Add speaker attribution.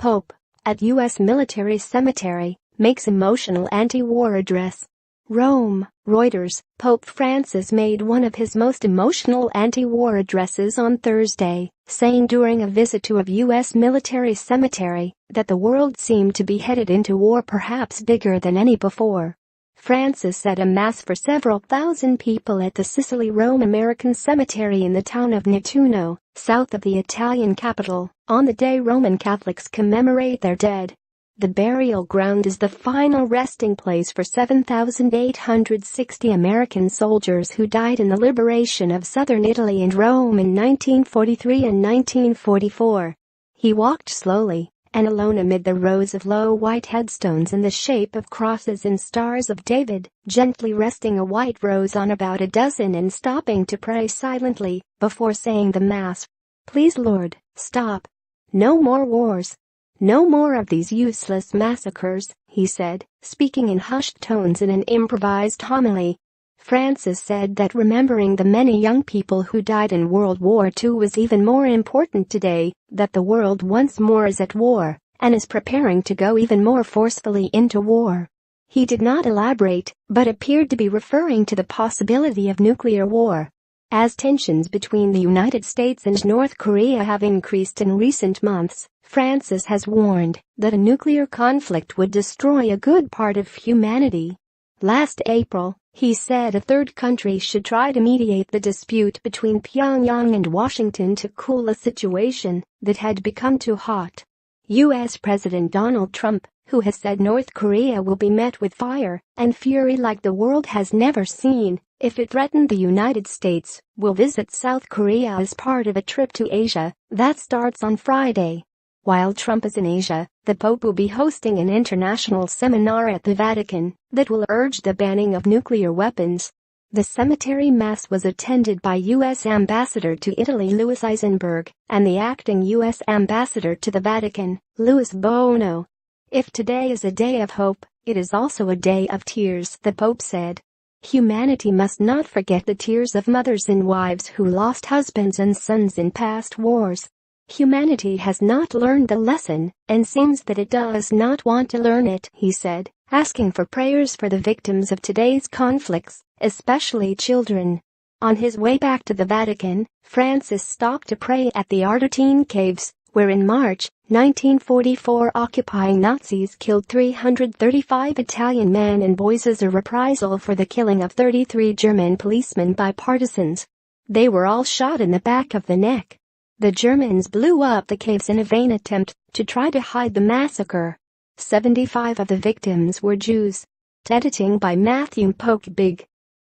Speaker 1: Pope, at U.S. military cemetery, makes emotional anti-war address. Rome, Reuters. Pope Francis made one of his most emotional anti-war addresses on Thursday, saying during a visit to a U.S. military cemetery that the world seemed to be headed into war perhaps bigger than any before. Francis said a mass for several thousand people at the Sicily-Rome American Cemetery in the town of Nettuno, south of the Italian capital, on the day Roman Catholics commemorate their dead. The burial ground is the final resting place for 7,860 American soldiers who died in the liberation of southern Italy and Rome in 1943 and 1944. He walked slowly and alone amid the rows of low white headstones in the shape of crosses and stars of David, gently resting a white rose on about a dozen and stopping to pray silently before saying the Mass. "Please, Lord, stop. No more wars. No more of these useless massacres," he said, speaking in hushed tones in an improvised homily. Francis said that remembering the many young people who died in World War II was even more important today, that the world once more is at war and is preparing to go even more forcefully into war. He did not elaborate, but appeared to be referring to the possibility of nuclear war. As tensions between the United States and North Korea have increased in recent months, Francis has warned that a nuclear conflict would destroy a good part of humanity. Last April, he said a third country should try to mediate the dispute between Pyongyang and Washington to cool a situation that had become too hot. U.S. President Donald Trump, who has said North Korea will be met with fire and fury like the world has never seen if it threatened the United States, will visit South Korea as part of a trip to Asia that starts on Friday. While Trump is in Asia, the Pope will be hosting an international seminar at the Vatican that will urge the banning of nuclear weapons. The cemetery mass was attended by U.S. Ambassador to Italy Louis Eisenberg and the acting U.S. Ambassador to the Vatican, Louis Bono. "If today is a day of hope, it is also a day of tears," the Pope said. "Humanity must not forget the tears of mothers and wives who lost husbands and sons in past wars. Humanity has not learned the lesson and seems that it does not want to learn it," he said, asking for prayers for the victims of today's conflicts, especially children. On his way back to the Vatican, Francis stopped to pray at the Ardeatine Caves, where in March 1944 occupying Nazis killed 335 Italian men and boys as a reprisal for the killing of 33 German policemen by partisans. They were all shot in the back of the neck. The Germans blew up the caves in a vain attempt to try to hide the massacre. 75 of the victims were Jews. Editing by Matthew Polk. Big